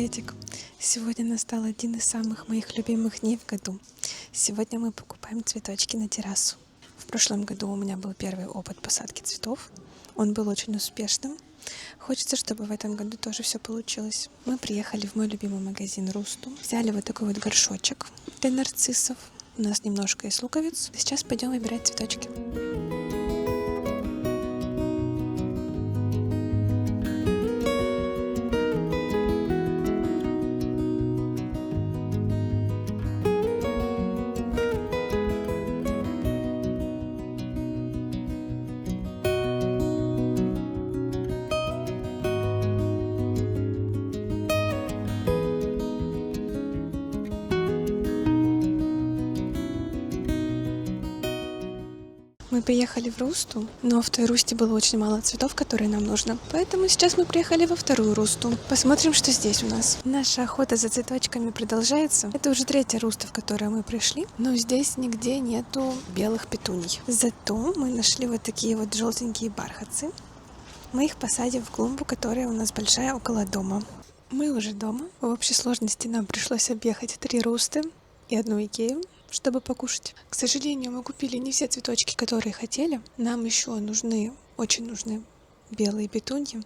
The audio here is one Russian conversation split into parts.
Приветик! Сегодня настал один из самых моих любимых дней в году. Сегодня мы покупаем цветочки на террасу. В прошлом году у меня был первый опыт посадки цветов. Он был очень успешным. Хочется, чтобы в этом году тоже все получилось. Мы приехали в мой любимый магазин Русту. Взяли вот такой вот горшочек для нарциссов. У нас немножко из луковиц. Сейчас пойдем выбирать цветочки. Мы приехали в Русту, но в той Русте было очень мало цветов, которые нам нужно. Поэтому сейчас мы приехали во вторую Русту. Посмотрим, что здесь у нас. Наша охота за цветочками продолжается. Это уже третья Руста, в которую мы пришли. Но здесь нигде нету белых петуний. Зато мы нашли вот такие вот желтенькие бархатцы. Мы их посадим в клумбу, которая у нас большая около дома. Мы уже дома. В общей сложности нам пришлось объехать 3 Русты и 1 Икею, чтобы покушать. К сожалению, мы купили не все цветочки, которые хотели. Нам еще очень нужны белые петуньи,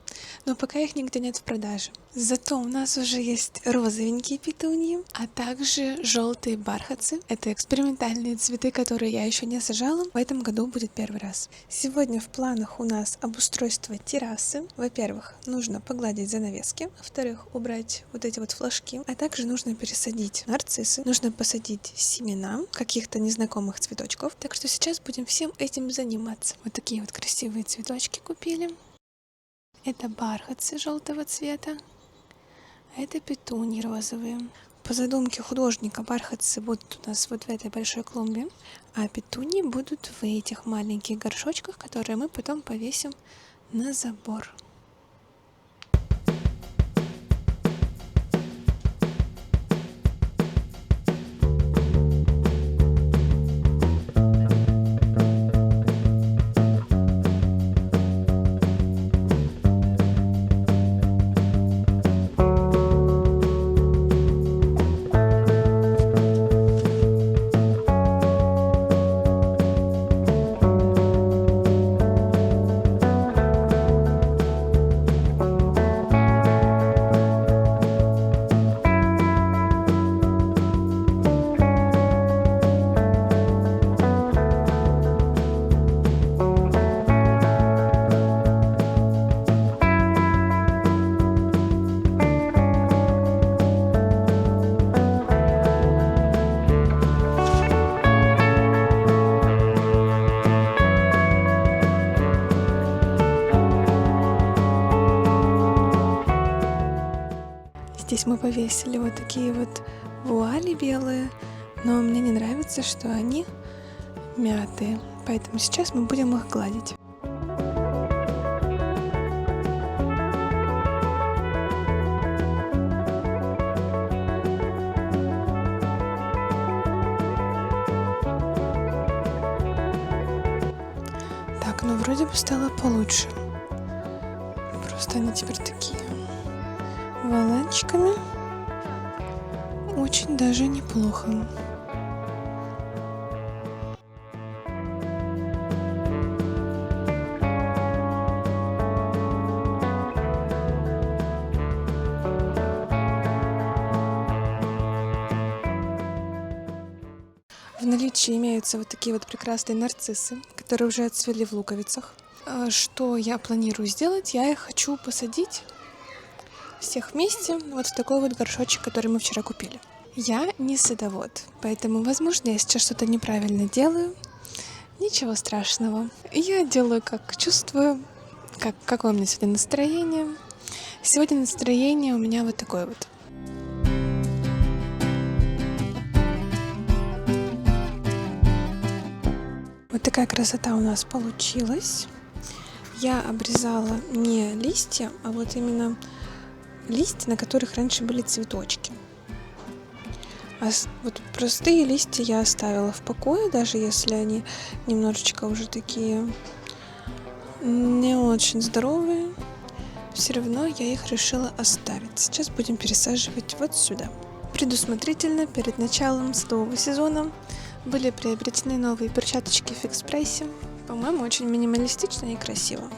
но пока их нигде нет в продаже. Зато у нас уже есть розовенькие петуньи, а также желтые бархатцы. Это экспериментальные цветы, которые я еще не сажала. В этом году будет первый раз. Сегодня в планах у нас обустройство террасы. Во-первых, нужно погладить занавески. Во-вторых, убрать вот эти вот флажки. А также нужно пересадить нарциссы. Нужно посадить семена каких-то незнакомых цветочков. Так что сейчас будем всем этим заниматься. Вот такие вот красивые цветочки купили. Это бархатцы желтого цвета, а это петуньи розовые. По задумке художника бархатцы будут у нас вот в этой большой клумбе, а петуньи будут в этих маленьких горшочках, которые мы потом повесим на забор. Здесь мы повесили вот такие вот вуали белые, но мне не нравится, что они мятые, поэтому сейчас мы будем их гладить. Так, ну вроде бы стало получше. Просто они теперь такие воланчиками. Очень даже неплохо. В наличии имеются вот такие вот прекрасные нарциссы, которые уже отцвели в луковицах. Что я планирую сделать? Я их хочу посадить всех вместе вот в такой вот горшочек, который мы вчера купили. Я не садовод, поэтому, возможно, я сейчас что-то неправильно делаю. Ничего страшного. Я делаю, как чувствую, какое у меня сегодня настроение. Сегодня настроение у меня вот такое вот. Вот такая красота у нас получилась. Я обрезала не листья, а вот именно листья, на которых раньше были цветочки. А вот простые листья я оставила в покое, даже если они немножечко уже такие не очень здоровые. Все равно я их решила оставить. Сейчас будем пересаживать вот сюда. Предусмотрительно перед началом садового сезона были приобретены новые перчаточки в фикс прайсе. По-моему, очень минималистично и красиво.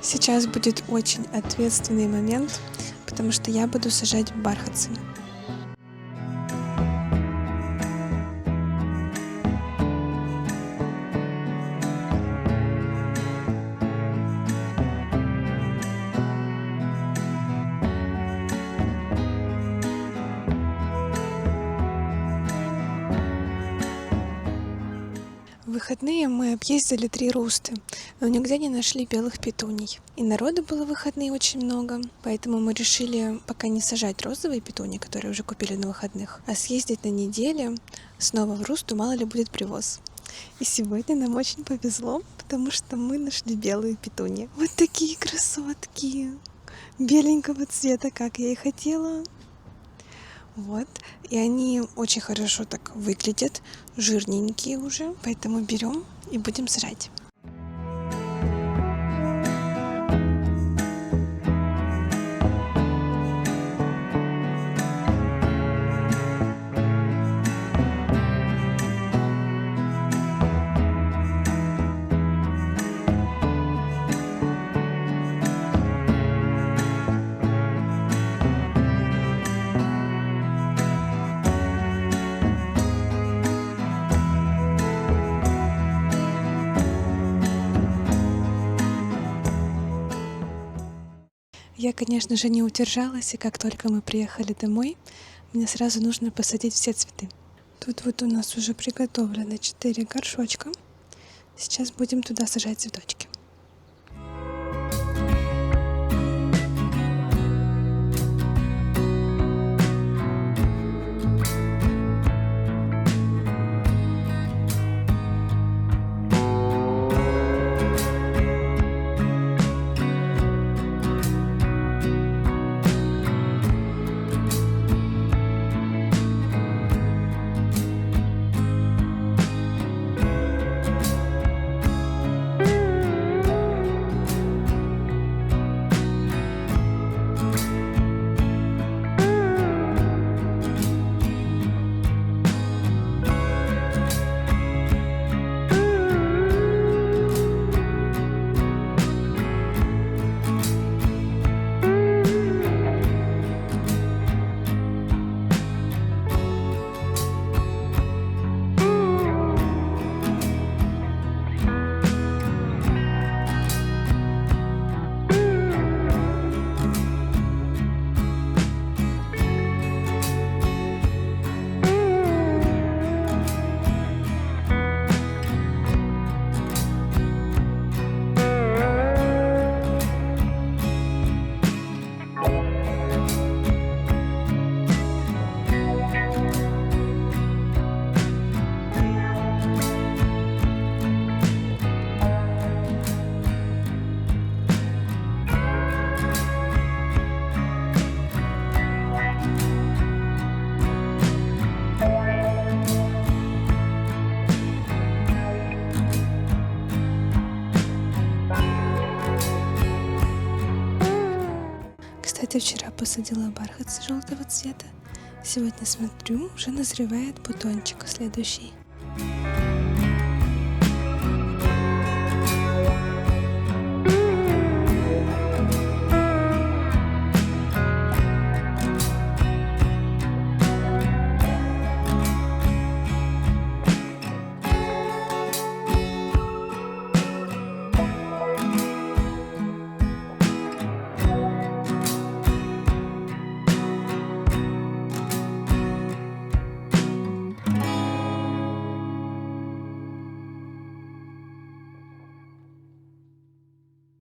Сейчас будет очень ответственный момент, потому что я буду сажать бархатцы. В выходные мы объездили 3 русты, но нигде не нашли белых петуний. И народу было в выходные очень много, поэтому мы решили пока не сажать розовые петунии, которые уже купили на выходных, а съездить на неделю снова в русту, мало ли будет привоз. И сегодня нам очень повезло, потому что мы нашли белые петунии. Вот такие красотки! Беленького цвета, как я и хотела. Вот, и они очень хорошо так выглядят, жирненькие уже, поэтому берем и будем сажать. Я, конечно же, не удержалась, и как только мы приехали домой, мне сразу нужно посадить все цветы. Тут вот у нас уже приготовлено 4 горшочка. Сейчас будем туда сажать цветочки. Кстати, вчера посадила бархатцы желтого цвета. Сегодня смотрю, уже назревает бутончик следующий.